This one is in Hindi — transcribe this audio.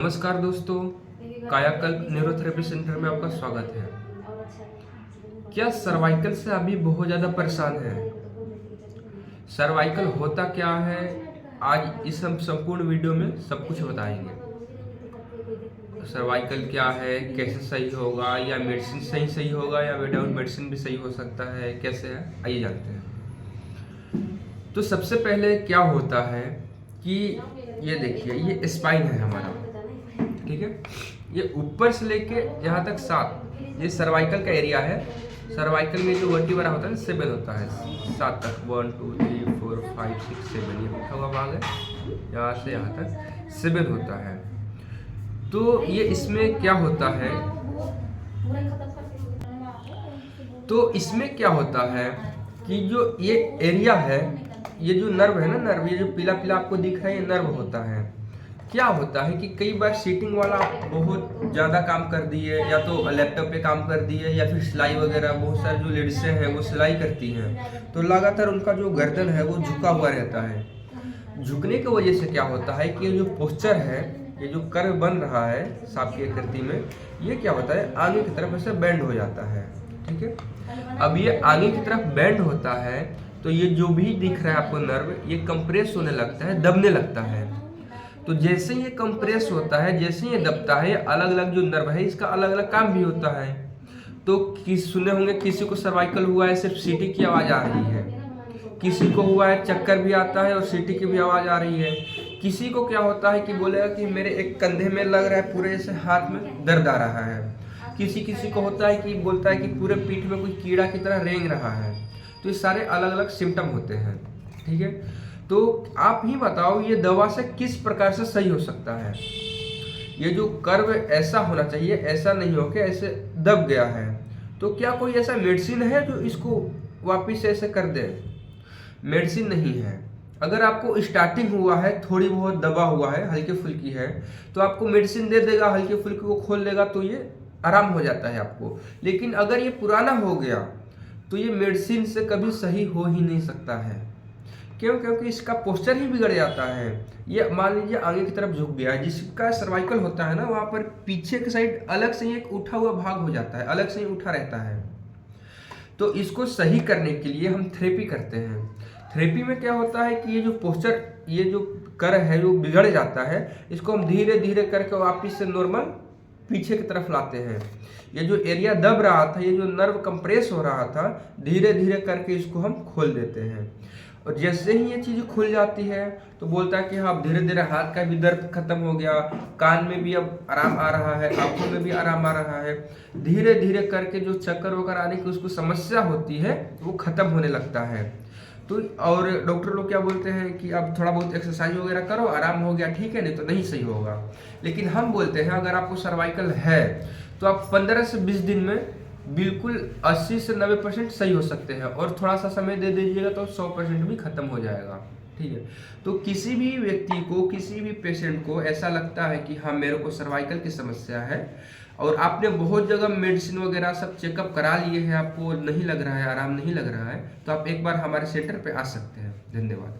नमस्कार दोस्तों, कायाकल्प न्यूरोथेरेपी सेंटर में आपका स्वागत है। क्या सर्वाइकल से अभी बहुत ज़्यादा परेशान है? सर्वाइकल होता क्या है, आज इस हम संपूर्ण वीडियो में सब कुछ बताएंगे। सर्वाइकल क्या है, कैसे सही होगा, या मेडिसिन सही होगा, या विदाउट मेडिसिन भी सही हो सकता है, कैसे है, आइए जानते हैं। तो सबसे पहले क्या होता है कि ये देखिए, ये स्पाइन है हमारा, ठीक है। ये ऊपर से लेके यहाँ तक 7, ये सर्वाइकल का एरिया है। सर्वाइकल में जो वर्टिब्रा होता है 7 होता है, 7 तक, 1 2 3 4 5 6 7, ये उठा हुआ भाग है, यहाँ से यहाँ तक 7 होता है। तो ये इसमें क्या होता है, तो इसमें क्या होता है कि जो ये एरिया है, ये जो नर्व है ना, नर्व, ये जो पीला पीला आपको दिख रहा है, ये नर्व होता है। क्या होता है कि कई बार सीटिंग वाला बहुत ज़्यादा काम कर दिए, या तो लैपटॉप पे काम कर दिए, या फिर सिलाई वगैरह, बहुत सारी जो लेडीसें हैं वो सिलाई करती हैं, तो लगातार उनका जो गर्दन है वो झुका हुआ रहता है। झुकने की वजह से क्या होता है कि ये जो पोस्चर है, ये जो कर्व बन रहा है सांप की आकृति में, ये क्या होता है, आगे की तरफ ऐसे बेंड हो जाता है, ठीक है। अब ये आगे की तरफ बेंड होता है, तो ये जो भी दिख रहा है आपको नर्व, ये कंप्रेस होने लगता है, दबने लगता है। तो जैसे ये कंप्रेस होता है, जैसे ये दबता है, अलग अलग जो नर्व है इसका अलग अलग काम भी होता है। तो सुने होंगे किसी को सर्वाइकल हुआ है, सिर्फ सीटी की आवाज़ आ रही है, किसी को हुआ है चक्कर भी आता है और सीटी की भी आवाज़ आ रही है, किसी को क्या होता है कि बोलेगा कि मेरे एक कंधे में लग रहा है, पूरे जैसे हाथ में दर्द आ रहा है, किसी को होता है कि बोलता है कि पूरे पीठ में कोई कीड़ा की तरह रेंग रहा है। तो ये सारे अलग अलग सिम्टम होते हैं, ठीक है। तो आप ही बताओ, ये दवा से किस प्रकार से सही हो सकता है? ये जो कर्व ऐसा होना चाहिए, ऐसा नहीं हो के ऐसे दब गया है, तो क्या कोई ऐसा मेडिसिन है जो इसको वापिस ऐसे कर दे? मेडिसिन नहीं है। अगर आपको स्टार्टिंग हुआ है, थोड़ी बहुत दबा हुआ है, हल्की फुल्की है, तो आपको मेडिसिन दे देगा, हल्की फुल्की को खोल देगा, तो ये आराम हो जाता है आपको। लेकिन अगर ये पुराना हो गया, तो ये मेडिसिन से कभी सही हो ही नहीं सकता है। क्यों? क्योंकि इसका पोस्चर ही बिगड़ जाता है। ये मान लीजिए आगे की तरफ झुक गया है, जिसका सर्वाइकल होता है ना, वहाँ पर पीछे की साइड अलग से एक उठा हुआ भाग हो जाता है, अलग से ही उठा रहता है। तो इसको सही करने के लिए हम थेरेपी करते हैं। थेरेपी में क्या होता है कि ये जो पोस्चर, ये जो कर है जो बिगड़ जाता है, इसको हम धीरे धीरे करके वापिस से नॉर्मल पीछे की तरफ लाते हैं। ये जो एरिया दब रहा था, ये जो नर्व कंप्रेस हो रहा था, धीरे धीरे करके इसको हम खोल देते हैं। और जैसे ही ये चीज़ खुल जाती है, तो बोलता है कि हाँ, धीरे धीरे हाथ का भी दर्द खत्म हो गया, कान में भी अब आराम आ रहा है, आंखों में भी आराम आ रहा है। धीरे धीरे करके जो चक्कर वगैरह आने की उसको समस्या होती है, वो खत्म होने लगता है। तो और डॉक्टर लोग क्या बोलते हैं कि अब थोड़ा बहुत एक्सरसाइज वगैरह करो, आराम हो गया, ठीक है, नहीं तो नहीं सही होगा। लेकिन हम बोलते हैं अगर आपको सर्वाइकल है, तो आप 15 से 20 दिन में बिल्कुल 80 से 90% सही हो सकते हैं, और थोड़ा सा समय दे दीजिएगा तो 100% भी खत्म हो जाएगा, ठीक है। तो किसी भी व्यक्ति को, किसी भी पेशेंट को ऐसा लगता है कि हाँ, मेरे को सर्वाइकल की समस्या है, और आपने बहुत जगह मेडिसिन वगैरह सब चेकअप करा लिए हैं, आपको नहीं लग रहा है, आराम नहीं लग रहा है, तो आप एक बार हमारे सेंटर पे आ सकते हैं। धन्यवाद।